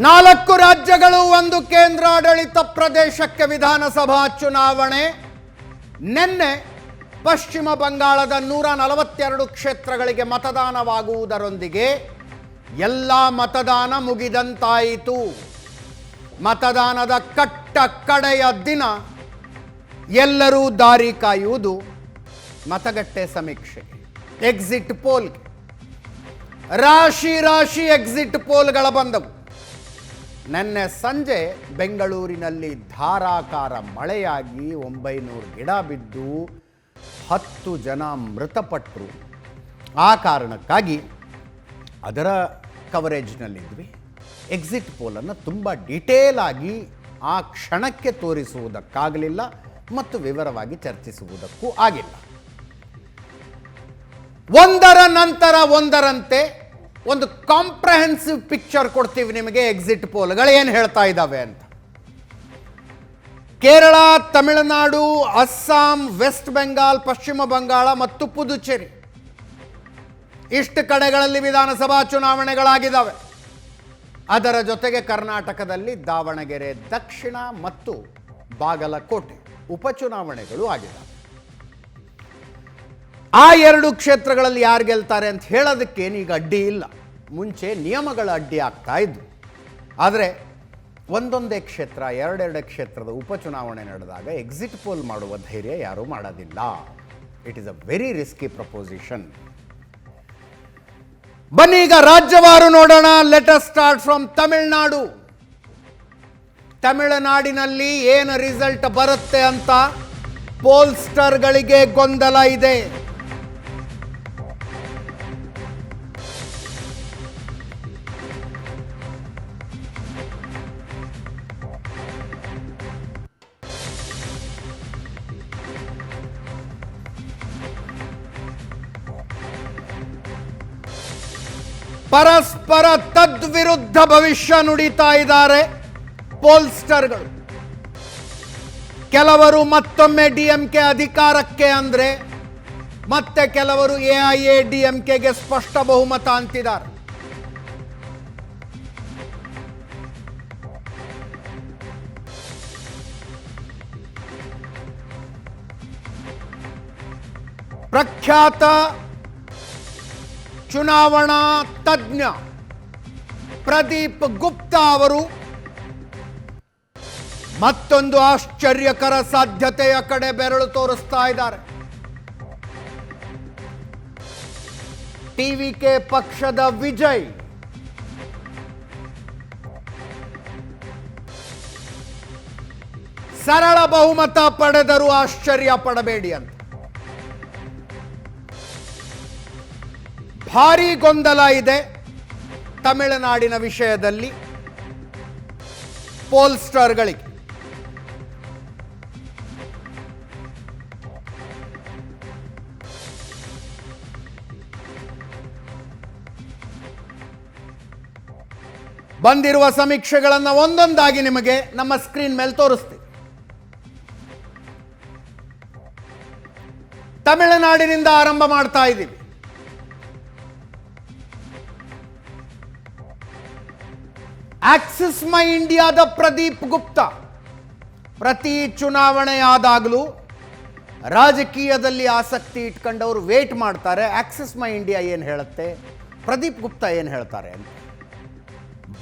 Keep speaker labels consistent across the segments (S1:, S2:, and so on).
S1: 4 ರಾಜ್ಯಗಳು ಒಂದು ಕೇಂದ್ರಾಡಳಿತ ಪ್ರದೇಶಕ್ಕೆ ವಿಧಾನಸಭಾ ಚುನಾವಣೆ. ನಿನ್ನೆ ಪಶ್ಚಿಮ ಬಂಗಾಳದ 142 ಕ್ಷೇತ್ರಗಳಿಗೆ ಮತದಾನವಾಗುವುದರೊಂದಿಗೆ ಎಲ್ಲ ಮತದಾನ ಮುಗಿದಂತಾಯಿತು. ಮತದಾನದ ಕಟ್ಟ ಕಡೆಯ ದಿನ ಎಲ್ಲರೂ ದಾರಿ ಕಾಯುವುದು ಮತಗಟ್ಟೆ ಸಮೀಕ್ಷೆ, ಎಕ್ಸಿಟ್ ಪೋಲ್ಗೆ. ರಾಶಿ ರಾಶಿ ಎಕ್ಸಿಟ್ ಪೋಲ್ಗಳ ಬಂದವು. ನಿನ್ನೆ ಸಂಜೆ ಬೆಂಗಳೂರಿನಲ್ಲಿ ಧಾರಾಕಾರ ಮಳೆಯಾಗಿ 900 ಗಿಡ ಬಿದ್ದು 10 ಜನ ಮೃತಪಟ್ಟರು. ಆ ಕಾರಣಕ್ಕಾಗಿ ಅದರ ಕವರೇಜ್ನಲ್ಲಿದ್ವಿ. ಎಕ್ಸಿಟ್ ಪೋಲನ್ನು ತುಂಬ ಡೀಟೇಲ್ ಆಗಿ ಆ ಕ್ಷಣಕ್ಕೆ ತೋರಿಸುವುದಕ್ಕಾಗಲಿಲ್ಲ ಮತ್ತು ವಿವರವಾಗಿ ಚರ್ಚಿಸುವುದಕ್ಕೂ ಆಗಿಲ್ಲ. ಒಂದರ ನಂತರ ಒಂದರಂತೆ ಒಂದು ಕಾಂಪ್ರಹೆನ್ಸಿವ್ ಪಿಕ್ಚರ್ ಕೊಡ್ತೀವಿ ನಿಮಗೆ. ಎಕ್ಸಿಟ್ ಪೋಲ್ಗಳು ಏನು ಹೇಳ್ತಾ ಇದ್ದಾವೆ ಅಂತ. ಕೇರಳ, ತಮಿಳುನಾಡು, ಅಸ್ಸಾಂ, ವೆಸ್ಟ್ ಬೆಂಗಾಲ್, ಪಶ್ಚಿಮ ಬಂಗಾಳ ಮತ್ತು ಪುದುಚೇರಿ ಇಷ್ಟು ಕಡೆಗಳಲ್ಲಿ ವಿಧಾನಸಭಾ ಚುನಾವಣೆಗಳಾಗಿದ್ದಾವೆ. ಅದರ ಜೊತೆಗೆ ಕರ್ನಾಟಕದಲ್ಲಿ ದಾವಣಗೆರೆ ದಕ್ಷಿಣ ಮತ್ತು ಬಾಗಲಕೋಟೆ ಉಪಚುನಾವಣೆಗಳು ಆಗಿದ್ದಾವೆ. ಆ 2 ಕ್ಷೇತ್ರಗಳಲ್ಲಿ ಯಾರು ಗೆಲ್ತಾರೆ ಅಂತ ಹೇಳೋದಕ್ಕೇನೀಗ ಅಡ್ಡಿ ಇಲ್ಲ. ಮುಂಚೆ ನಿಯಮಗಳ ಅಡ್ಡಿ ಆಗ್ತಾ ಇದ್ವು. ಆದರೆ ಒಂದೊಂದೇ ಕ್ಷೇತ್ರ, 2 ಕ್ಷೇತ್ರದ ಉಪಚುನಾವಣೆ ನಡೆದಾಗ ಎಕ್ಸಿಟ್ ಪೋಲ್ ಮಾಡುವ ಧೈರ್ಯ ಯಾರೂ ಮಾಡೋದಿಲ್ಲ. It is a very risky proposition. ಬನ್ನಿ ಈಗ ರಾಜ್ಯವಾರು ನೋಡೋಣ. Let us start from Tamil Nadu. ತಮಿಳುನಾಡಿನಲ್ಲಿ ಏನು ರಿಸಲ್ಟ್ ಬರುತ್ತೆ ಅಂತ ಪೋಲ್ಸ್ಟರ್ಗಳಿಗೆ ಗೊಂದಲ ಇದೆ. ಪರಸ್ಪರ ತದ್ವಿರುದ್ಧ ಭವಿಷ್ಯ ನುಡಿತಾ ಇದ್ದಾರೆ ಪೋಲ್ಸ್ಟರ್ಗಳು. ಕೆಲವರು ಮತ್ತೊಮ್ಮೆ ಡಿಎಂಕೆ ಅಧಿಕಾರಕ್ಕೆ ಅಂದ್ರೆ, ಮತ್ತೆ ಕೆಲವರು ಎಐಎಡಿಎಂಕೆಗೆ ಸ್ಪಷ್ಟ ಬಹುಮತ ಅಂತಿದ್ದಾರೆ. ಪ್ರಖ್ಯಾತ ಚುನಾವಣಾ ತಜ್ಞ ಪ್ರದೀಪ್ ಗುಪ್ತಾ ಅವರು ಮತ್ತೊಂದು ಆಶ್ಚರ್ಯಕರ ಸಾಧ್ಯತೆಯ ಕಡೆ ಬೆರಳು ತೋರಿಸ್ತಾ ಇದ್ದಾರೆ. ಟಿವಿಕೆ ಪಕ್ಷದ ವಿಜಯ್ ಸರಳ ಬಹುಮತ ಪಡೆದರೂ ಆಶ್ಚರ್ಯ ಪಡಬೇಡಿ ಅಂತ. ಭಾರೀ ಗೊಂದಲ ಇದೆ ತಮಿಳುನಾಡಿನ ವಿಷಯದಲ್ಲಿ ಪೋಲ್ಸ್ಟರ್ಗಳಿಗೆ. ಬಂದಿರುವ ಸಮೀಕ್ಷೆಗಳನ್ನು ಒಂದೊಂದಾಗಿ ನಿಮಗೆ ನಮ್ಮ ಸ್ಕ್ರೀನ್ ಮೇಲೆ ತೋರಿಸ್ತೀವಿ. ತಮಿಳುನಾಡಿನಿಂದ ಆರಂಭ ಮಾಡ್ತಾ ಇದ್ದೀವಿ. ಆಕ್ಸಿಸ್ ಮೈ ಇಂಡಿಯಾದ ಪ್ರದೀಪ್ ಗುಪ್ತಾ ಪ್ರತಿ ಚುನಾವಣೆಯಾದಾಗಲೂ ರಾಜಕೀಯದಲ್ಲಿ ಆಸಕ್ತಿ ಇಟ್ಕೊಂಡವರು ವೇಟ್ ಮಾಡ್ತಾರೆ. ಆಕ್ಸಿಸ್ ಮೈ ಇಂಡಿಯಾ ಏನು ಹೇಳುತ್ತೆ, ಪ್ರದೀಪ್ ಗುಪ್ತಾ ಏನು ಹೇಳ್ತಾರೆ ಅಂತ.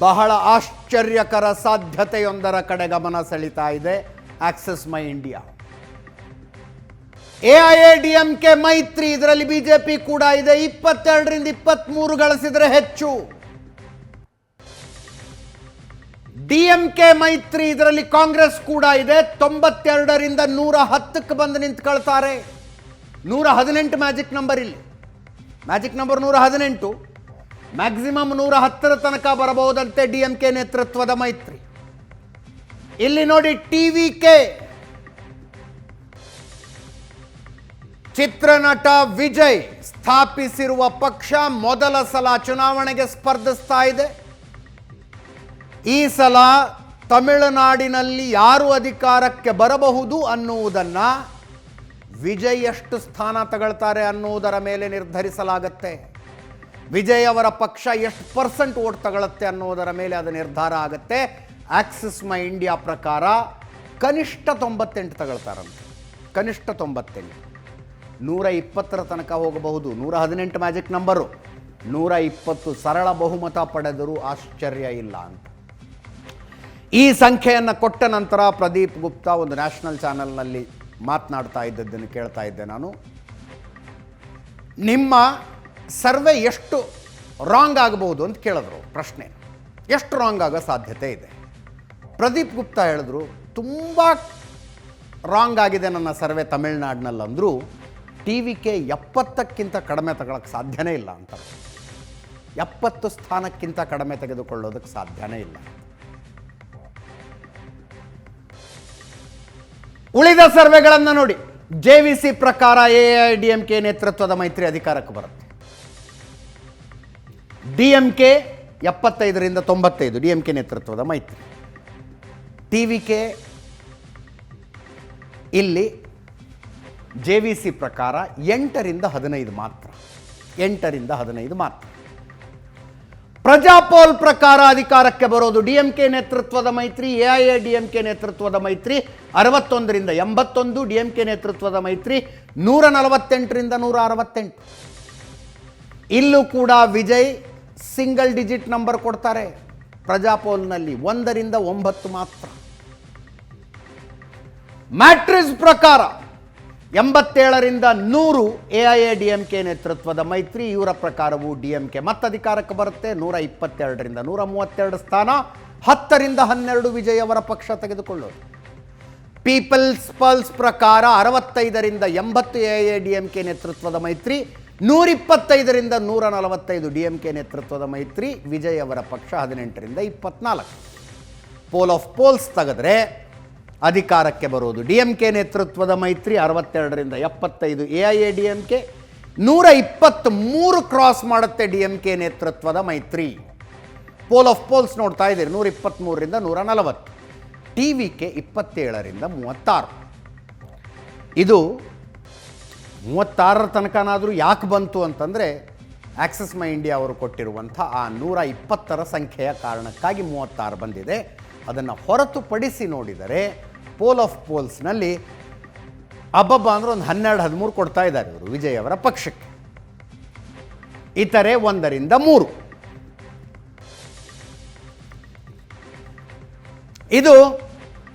S1: ಬಹಳ ಆಶ್ಚರ್ಯಕರ ಸಾಧ್ಯತೆಯೊಂದರ ಕಡೆ ಗಮನ ಸೆಳೀತಾ ಇದೆ ಆಕ್ಸಿಸ್ ಮೈ ಇಂಡಿಯಾ. ಎಐಎಡಿಎಂಕೆ ಮೈತ್ರಿ, ಇದರಲ್ಲಿ ಬಿಜೆಪಿ ಕೂಡ ಇದೆ. 22ರಿಂದ 23 ಗಳಿಸಿದ್ರೆ ಹೆಚ್ಚು. ಡಿಎಂಕೆ ಮೈತ್ರಿ, ಇದರಲ್ಲಿ ಕಾಂಗ್ರೆಸ್ ಕೂಡ ಇದೆ. 92ರಿಂದ 110ಕ್ಕೆ ಬಂದು ನಿಂತ್ಕೊಳ್ತಾರೆ. 118 ಮ್ಯಾಜಿಕ್ ನಂಬರ್. ಇಲ್ಲಿ ಮ್ಯಾಜಿಕ್ ನಂಬರ್ 118, ಮ್ಯಾಕ್ಸಿಮಮ್ 110ರ ತನಕ ಬರಬಹುದಂತೆ ಡಿಎಂಕೆ ನೇತೃತ್ವದ ಮೈತ್ರಿ. ಇಲ್ಲಿ ನೋಡಿ, ಟಿವಿಕೆ ಚಿತ್ರನಟ ವಿಜಯ್ ಸ್ಥಾಪಿಸಿರುವ ಪಕ್ಷ ಮೊದಲ ಸಲ ಚುನಾವಣೆಗೆ ಸ್ಪರ್ಧಿಸ್ತಾ ಇದೆ. ಈ ಸಲ ತಮಿಳುನಾಡಿನಲ್ಲಿ ಯಾರು ಅಧಿಕಾರಕ್ಕೆ ಬರಬಹುದು ಅನ್ನುವುದನ್ನು ವಿಜಯ್ ಎಷ್ಟು ಸ್ಥಾನ ತಗೊಳ್ತಾರೆ ಅನ್ನುವುದರ ಮೇಲೆ ನಿರ್ಧರಿಸಲಾಗುತ್ತೆ. ವಿಜಯ್ ಅವರ ಪಕ್ಷ ಎಷ್ಟು ಪರ್ಸೆಂಟ್ ವೋಟ್ ತಗೊಳುತ್ತೆ ಅನ್ನೋದರ ಮೇಲೆ ಅದು ನಿರ್ಧಾರ ಆಗುತ್ತೆ. ಆಕ್ಸಿಸ್ ಮೈ ಇಂಡಿಯಾ ಪ್ರಕಾರ ಕನಿಷ್ಠ 98 ತಗೊಳ್ತಾರಂತೆ, ಕನಿಷ್ಠ 98. 120 ತನಕ ಹೋಗಬಹುದು. 118 ಮ್ಯಾಜಿಕ್ ನಂಬರು, 120 ಸರಳ ಬಹುಮತ ಪಡೆದರೂ ಆಶ್ಚರ್ಯ ಇಲ್ಲ ಅಂತ. ಈ ಸಂಖ್ಯೆಯನ್ನು ಕೊಟ್ಟ ನಂತರ ಪ್ರದೀಪ್ ಗುಪ್ತಾ ಒಂದು ನ್ಯಾಷನಲ್ ಚಾನೆಲ್ನಲ್ಲಿ ಮಾತನಾಡ್ತಾ ಇದ್ದದ್ದನ್ನು ಕೇಳ್ತಾ ಇದ್ದೆ ನಾನು. ನಿಮ್ಮ ಸರ್ವೆ ಎಷ್ಟು ರಾಂಗ್ ಆಗಬಹುದು ಅಂತ ಕೇಳಿದ್ರು ಪ್ರಶ್ನೆ. ಎಷ್ಟು ರಾಂಗ್ ಆಗೋ ಸಾಧ್ಯತೆ ಇದೆ? ಪ್ರದೀಪ್ ಗುಪ್ತಾ ಹೇಳಿದ್ರು, ತುಂಬ ರಾಂಗ್ ಆಗಿದೆ ನನ್ನ ಸರ್ವೆ ತಮಿಳ್ನಾಡಿನಲ್ಲಿ ಅಂದರೂ TVK 70ಕ್ಕಿಂತ ಕಡಿಮೆ ತಗೊಳ್ಳೋಕ್ಕೆ ಸಾಧ್ಯನೇ ಇಲ್ಲ ಅಂತ. 70 ಸ್ಥಾನಕ್ಕಿಂತ ಕಡಿಮೆ ತೆಗೆದುಕೊಳ್ಳೋದಕ್ಕೆ ಸಾಧ್ಯನೇ ಇಲ್ಲ. ಉಳಿದ ಸರ್ವೆಗಳನ್ನು ನೋಡಿ. JVC ಪ್ರಕಾರ AIADMK ನೇತೃತ್ವದ ಮೈತ್ರಿ ಅಧಿಕಾರಕ್ಕೆ ಬರುತ್ತೆ. DMK 75ರಿಂದ 95, DMK ನೇತೃತ್ವದ ಮೈತ್ರಿ. TVK ಇಲ್ಲಿ JVC ಪ್ರಕಾರ 8ರಿಂದ 15 ಮಾತ್ರ, 8ರಿಂದ 15 ಮಾತ್ರ. ಪ್ರಜಾಪೋಲ್ ಪ್ರಕಾರ ಅಧಿಕಾರಕ್ಕೆ ಬರೋದು DMK ನೇತೃತ್ವದ ಮೈತ್ರಿ, AIADMK ನೇತೃತ್ವದ ಮೈತ್ರಿ 61ರಿಂದ 81, DMK ನೇತೃತ್ವದ ಮೈತ್ರಿ 148ರಿಂದ 168. ಇಲ್ಲೂ ಕೂಡ ವಿಜಯ್ ಸಿಂಗಲ್ ಡಿಜಿಟ್ ನಂಬರ್ ಕೊಡ್ತಾರೆ. ಪ್ರಜಾಪೋಲ್ನಲ್ಲಿ 1ರಿಂದ 9 ಮಾತ್ರ. ಮ್ಯಾಟ್ರಿಕ್ಸ್ ಪ್ರಕಾರ 87ರಿಂದ 100 AIADMK ನೇತೃತ್ವದ ಮೈತ್ರಿ. ಇವರ ಪ್ರಕಾರವು DMK ಮತ್ತಧಿಕಾರಕ್ಕೆ ಬರುತ್ತೆ. 122ರಿಂದ 132 ಸ್ಥಾನ, 10ರಿಂದ 12 ವಿಜಯ್ ಅವರ ಪಕ್ಷ ತೆಗೆದುಕೊಳ್ಳೋದು. ಪೀಪಲ್ಸ್ ಪಲ್ಸ್ ಪ್ರಕಾರ 65ರಿಂದ 80 AIADMK ನೇತೃತ್ವದ ಮೈತ್ರಿ, 125ರಿಂದ 145 DMK ನೇತೃತ್ವದ ಮೈತ್ರಿ. ವಿಜಯ್ ಅವರ ಪಕ್ಷ 18ರಿಂದ 24. ಪೋಲ್ ಆಫ್ ಪೋಲ್ಸ್ ತೆಗೆದ್ರೆ ಅಧಿಕಾರಕ್ಕೆ ಬರೋದು DMK ನೇತೃತ್ವದ ಮೈತ್ರಿ, 62ರಿಂದ 75 AIADMK, 123 ಕ್ರಾಸ್ ಮಾಡುತ್ತೆ DMK ನೇತೃತ್ವದ ಮೈತ್ರಿ. ಪೋಲ್ ಆಫ್ ಪೋಲ್ಸ್ ನೋಡ್ತಾ ಇದ್ದೀರಿ, 123ರಿಂದ 140. TVK 27ರಿಂದ 36. ಇದು 36ರ ತನಕನಾದರೂ ಯಾಕೆ ಬಂತು ಅಂತಂದರೆ ಆಕ್ಸಿಸ್ ಮೈ ಇಂಡಿಯಾ ಅವರು ಕೊಟ್ಟಿರುವಂಥ ಆ 120ರ ಸಂಖ್ಯೆಯ ಕಾರಣಕ್ಕಾಗಿ 36 ಬಂದಿದೆ. ಅದನ್ನು ಹೊರತುಪಡಿಸಿ ನೋಡಿದರೆ ಪೋಲ್ ಆಫ್ ಪೋಲ್ಸ್ನಲ್ಲಿ ಅಬ್ಬಬ್ಬ ಅಂದರೆ ಒಂದು 12-13 ಕೊಡ್ತಾ ಇದ್ದಾರೆ ಇವರು ವಿಜಯ್ ಅವರ ಪಕ್ಷಕ್ಕೆ. ಇತರೆ 1ರಿಂದ 3. ಇದು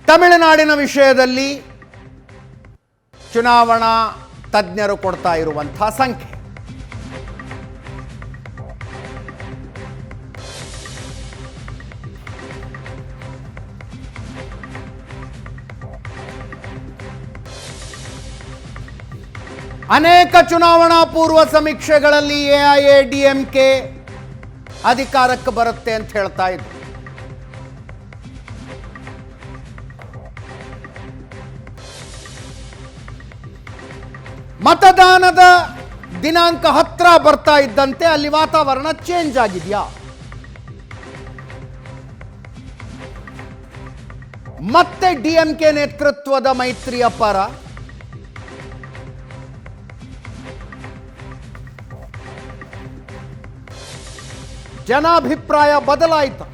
S1: ತಮಿಳುನಾಡಿನ ವಿಷಯದಲ್ಲಿ ಚುನಾವಣಾ ತಜ್ಞರು ಕೊಡ್ತಾ ಇರುವಂಥ ಸಂಖ್ಯೆ. ಅನೇಕ ಚುನಾವಣಾ ಪೂರ್ವ ಸಮೀಕ್ಷೆಗಳಲ್ಲಿ AIADMK ಅಧಿಕಾರಕ್ಕೆ ಬರುತ್ತೆ ಅಂತ ಹೇಳ್ತಾ ಇದ್ರು. ಮತದಾನದ ದಿನಾಂಕ ಹತ್ರ ಬರ್ತಾ ಇದ್ದಂತೆ ಅಲ್ಲಿ ವಾತಾವರಣ ಚೇಂಜ್ ಆಗಿದೆಯಾ? ಮತ್ತೆ DMK ನೇತೃತ್ವದ ಮೈತ್ರಿಯ ಪರ ಜನಾಭಿಪ್ರಾಯ ಬದಲಾಯಿತು.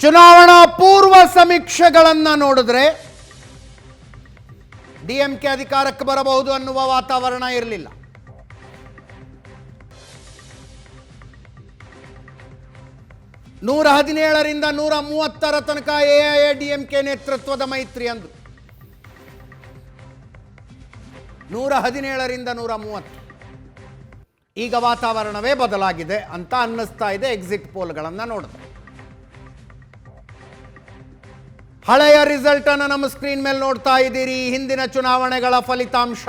S1: ಚುನಾವಣಾ ಪೂರ್ವ ಸಮೀಕ್ಷೆಗಳನ್ನು ನೋಡಿದ್ರೆ ಡಿಎಂಕೆ ಅಧಿಕಾರಕ್ಕೆ ಬರಬಹುದು ಅನ್ನುವ ವಾತಾವರಣ ಇರಲಿಲ್ಲ. ನೂರ 17ರಿಂದ 130 ತನಕ ಎಐಎಡಿಎಂಕೆ ನೇತೃತ್ವದ ಮೈತ್ರಿ ಅಂದ್ರು. 117ರಿಂದ 130. ಈಗ ವಾತಾವರಣವೇ ಬದಲಾಗಿದೆ ಅಂತ ಅನ್ನಿಸ್ತಾ ಇದೆ ಎಕ್ಸಿಟ್ ಪೋಲ್ಗಳನ್ನು ನೋಡಿದ್ರೆ. ಹಳೆಯ ರಿಸಲ್ಟ್ ಅನ್ನು ನಮ್ಮ ಸ್ಕ್ರೀನ್ ಮೇಲೆ ನೋಡ್ತಾ ಇದ್ದೀರಿ. ಹಿಂದಿನ ಚುನಾವಣೆಗಳ ಫಲಿತಾಂಶ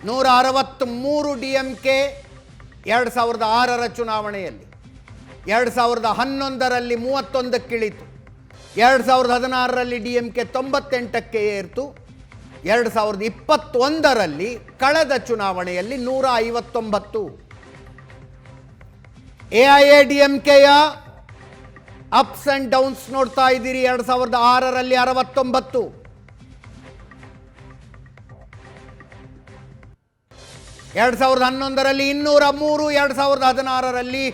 S1: 163 ಡಿಎಂಕೆ 2006ರ ಚುನಾವಣೆಯಲ್ಲಿ, 2011ರಲ್ಲಿ 31ಕ್ಕಿಳಿತು, 2016ರಲ್ಲಿ ಡಿಎಂಕೆ 98ಕ್ಕೆ ಏರ್ತು, 2021ರಲ್ಲಿ ಕಳೆದ ಚುನಾವಣೆಯಲ್ಲಿ 159. ಎಐಎಡಿಎಂಕೆಯ ಅಪ್ಸ್ ಅಂಡ್ ಡೌನ್ಸ್ ನೋಡ್ತಾ ಇದ್ದೀರಿ. 2006ರಲ್ಲಿ 69, 2011ರಲ್ಲಿ 203, 2016ರಲ್ಲಿ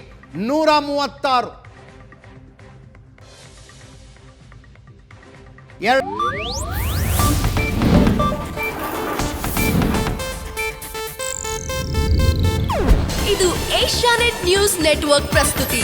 S1: 136.
S2: ಇದು ಏಷ್ಯಾನೆಟ್ ನ್ಯೂಸ್ ನೆಟ್ವರ್ಕ್ ಪ್ರಸ್ತುತಿ.